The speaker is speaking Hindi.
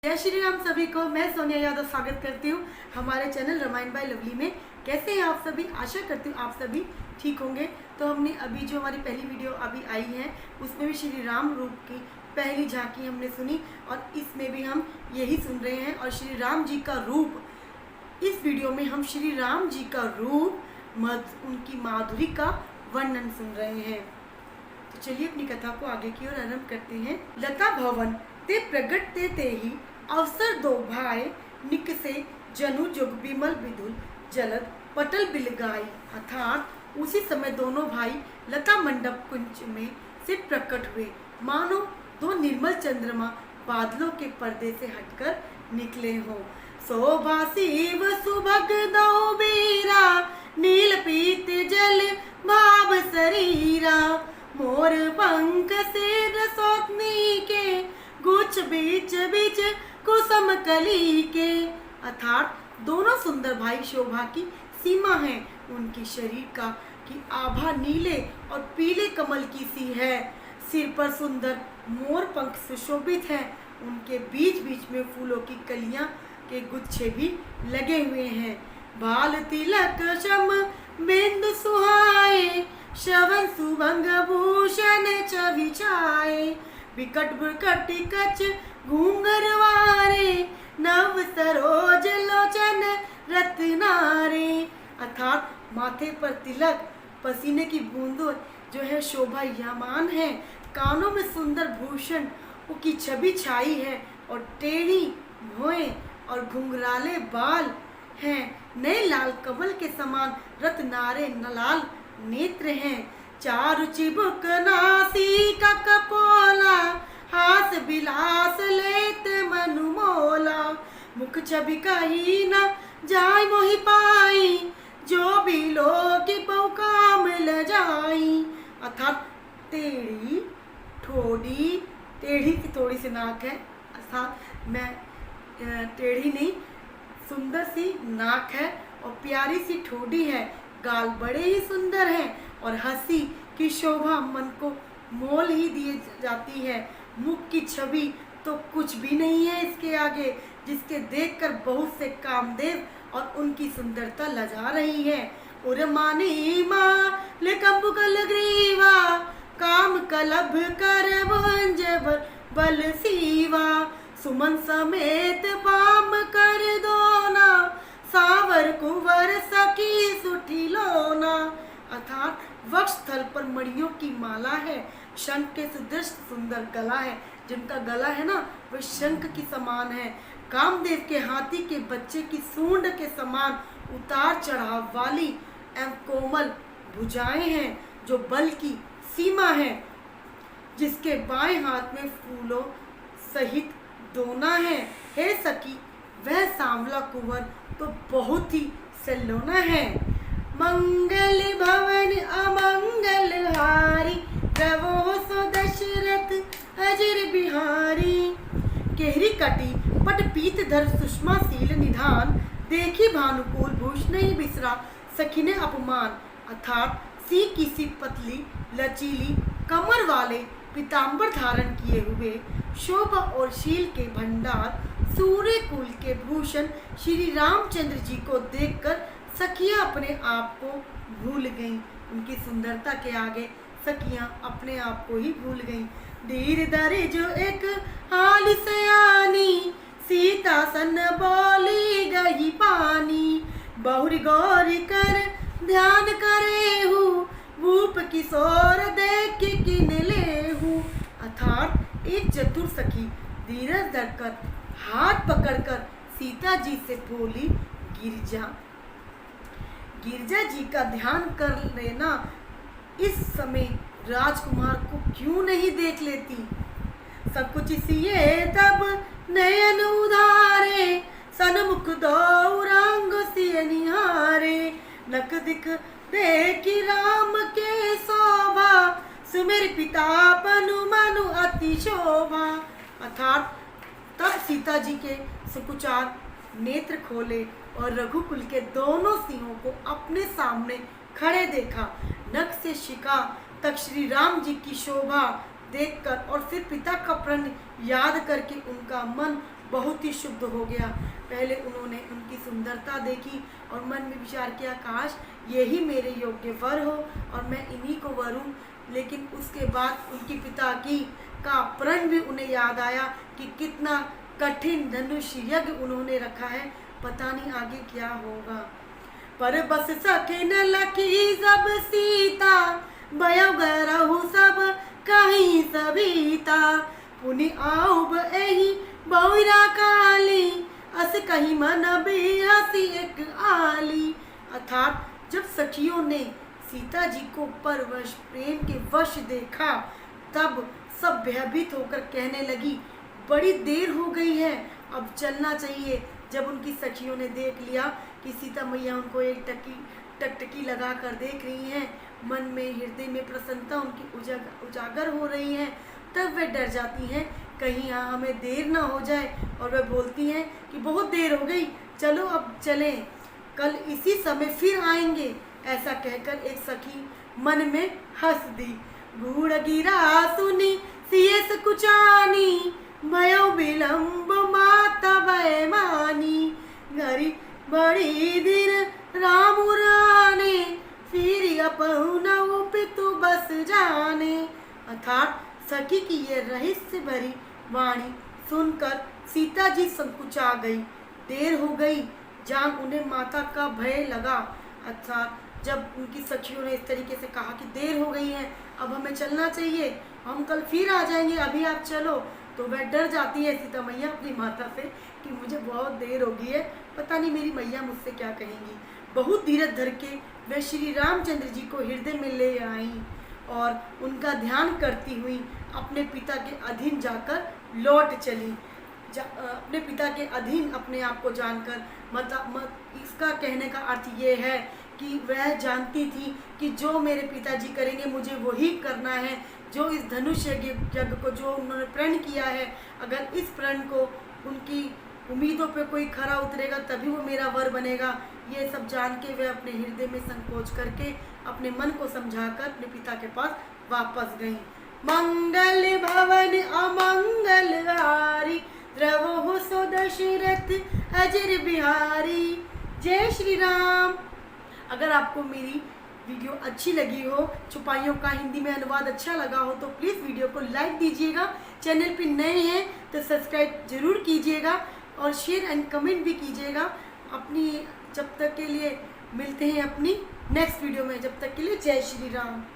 जय श्री राम सभी को। मैं सोनिया यादव स्वागत करती हूँ हमारे चैनल रामायण बाय लवली में। कैसे हैं आप सभी? आशा करती हूँ आप सभी ठीक होंगे। तो हमने अभी जो हमारी पहली वीडियो अभी आई है उसमें भी श्री राम रूप की पहली झांकी हमने सुनी और इसमें भी हम यही सुन रहे हैं। और श्री राम जी का रूप, इस वीडियो में हम श्री राम जी का रूप, उनकी माधुरी का वर्णन सुन रहे हैं। तो चलिए अपनी कथा को आगे की ओर आरंभ करते हैं। लता भवन ते प्रगट ते ही अवसर दो भाई, निकसे जनु जुग बिमल विदुल जलद पटल बिलगाई। अर्थात उसी समय दोनों भाई लता मंडप कुंज में से प्रकट हुए, मानो दो निर्मल चंद्रमा बादलों के पर्दे से हटकर निकले हो। शोभा शिव सुभग दो बेरा, नील पीत जल भाव शरीरा। मोर पंख से रसोत्नी के, गुच्छ बीच बीच कुसुम कली के। अर्थात दोनों सुंदर भाई शोभा की सीमा है। उनकी शरीर का की आभा नीले और पीले कमल की सी है। सिर पर सुंदर मोर पंख सुशोभित है। उनके बीच बीच में फूलों की कलियां के गुच्छे भी लगे हुए हैं। बाल तिलक शम बिंदु सुहाए, श्रवण सुभंग भूषण छवि छाए। विकट विकट कच घूंघरवारे, नव सरोज लोचन रत्नारे। अर्थात माथे पर तिलक, पसीने की बूंदों जो है शोभायमान है। कानों में सुंदर भूषण की छवि छाई है और टेढ़ी भौएं और घुंघराले बाल हैं। नए लाल कमल के समान रत्नारे नलाल नेत्र हैं। चारु चिबुक नासिका कपोला, हास बिलास लेत मनु मोला। मुख छवि कही न जाय मोहि पाई, जो भी लोग बहुकाम ल जाई। अर्थात टेढ़ी ठोड़ी, टेढ़ी की थोड़ी सी नाक है। अर्थात मैं टेढ़ी नहीं, सुंदर सी नाक है और प्यारी सी ठोड़ी है। गाल बड़े ही सुंदर हैं और हंसी की शोभा मन को मोल ही दिए जाती है। मुख की छवि तो कुछ भी नहीं है इसके आगे, जिसके देखकर बहुत से कामदेव और उनकी सुंदरता लजा रही है। उर्मानी माल कंबुकल ग्रीवा, काम कलभ कर भंज बल सीवा। सुमन समेत पाम कर दोना, सावर कुंवर सखी सुठी लोना। अर्थात वक्ष स्थल पर मणियों की माला है। शंख के सदृश सुंदर गला है। जिनका गला है ना वह शंख की समान है। कामदेव के हाथी के बच्चे की सूंड के समान उतार चढ़ाव वाली एवं कोमल भुजाएं हैं, जो बल की सीमा है। जिसके बाएं हाथ में फूलों सहित दोना है। हे सखी, वह सांवला कुंवर तो बहुत ही सलोना है। मंगल भवन अमंगल हारी, प्रभो सो दशरथ अजर बिहारी। केहरी कटी पट पीत धर सुषमाशील निधान, देखी भानुकूल भूष नहीं बिसरा सखी ने अपमान। अर्थात सी की सी पतली लचीली कमर वाले पीताम्बर धारण किए हुए, शोभा और शील के भंडार, सूर्य कुल के भूषण श्री रामचंद्र जी को देखकर सखियां अपने आप को भूल गईं। उनकी सुंदरता के आगे सखियां अपने आप को ही भूल गईं। धीर धरे जो एक हाल सयानी, सीता सन बोली गई पानी। बहुरी गौरी कर ध्यान करे हूँ, भूप किशोर देख किन ले हूँ। अर्थात एक चतुर सखी धीरज धरकर हाथ पकड़कर सीता जी से बोली, गिरजा जी का ध्यान कर लेना। इस समय राजकुमार को क्यों नहीं देख लेती? सब कुछ सिए तब नयन उधारे, सन्मुख दो रंग सिय निहारे। नक दिख देखी राम के शोभा, सुमेर पिता पनु मनु अति शोभा। अर्थात तब सीता जी के सुकुचार नेत्र खोले और रघुकुल के दोनों सिंहों को अपने सामने खड़े देखा। नख से शिखा तक श्री राम जी की शोभा देखकर और फिर पिता का प्रण याद करके उनका मन बहुत ही शुद्ध हो गया। पहले उन्होंने उनकी सुंदरता देखी और मन में विचार किया, काश यही मेरे योग्य वर हो और मैं इन्हीं को वर हूँ। लेकिन उसके बाद उनके पिता की का प्रण भी उन्हें याद आया कि कितना कठिन धनुष यज्ञ उन्होंने रखा है, पता नहीं आगे क्या होगा। पर बस सके न लकी जब सीता, भयो गरहु सब कहीं सविता, पुनि आउब एही बहुरा काली, अस कहीं मन बेहसी एक आली। अर्थात जब सखियों ने सीता जी को परवश प्रेम के वश देखा, तब सब भयभीत होकर कहने लगी, बड़ी देर हो गई है, अब चलना चाहिए। जब उनकी सखियों ने देख लिया कि सीता मैया उनको एक टकटकी लगा कर देख रही हैं, मन में हृदय में प्रसन्नता उनकी उजागर हो रही है, तब वे डर जाती हैं कहीं यहाँ हमें देर ना हो जाए, और वे बोलती हैं कि बहुत देर हो गई, चलो अब चलें, कल इसी समय फिर आएंगे। ऐसा कहकर एक सखी मन में हंस दी। बूढ़ गिरा सुनी सियस कुचानी, भयो विलम्ब माता भय मानी, घरी बड़ी दिन राम राने, फिर अपहु पितु बस जाने। अर्थात सखी की ये रहस्य भरी वाणी सुनकर सीता जी संकुचा गई। देर हो गई जान उन्हें माता का भय लगा। अर्थात जब उनकी सखियों ने इस तरीके से कहा कि देर हो गई है, अब हमें चलना चाहिए, हम कल फिर आ जाएंगे, अभी आप चलो, तो वह डर जाती है सीता मैया अपनी माता से कि मुझे बहुत देर हो गई है, पता नहीं मेरी मैया मुझसे क्या कहेंगी। बहुत धीरज धर के वे श्री रामचंद्र जी को हृदय में ले आई और उनका ध्यान करती हुई अपने पिता के अधीन जाकर लौट चली। अपने पिता के अधीन अपने आप को जानकर इसका कहने का अर्थ ये है कि वह जानती थी कि जो मेरे पिताजी करेंगे मुझे वही करना है। जो इस धनुष यज्ञ को जो उन्होंने प्रण किया है, अगर इस प्रण को उनकी उम्मीदों पे कोई खरा उतरेगा तभी वो मेरा वर बनेगा। ये सब जान के वह अपने हृदय में संकोच करके अपने मन को समझाकर अपने पिता के पास वापस गई। मंगल भवन अमंगल हारी, द्रवो सो दशरथ अजर बिहारी। जय श्री राम। अगर आपको मेरी वीडियो अच्छी लगी हो, छुपाइयों का हिंदी में अनुवाद अच्छा लगा हो, तो प्लीज़ वीडियो को लाइक दीजिएगा। चैनल पे नए हैं तो सब्सक्राइब जरूर कीजिएगा और शेयर एंड कमेंट भी कीजिएगा। अपनी जब तक के लिए मिलते हैं अपनी नेक्स्ट वीडियो में, जब तक के लिए जय श्री राम।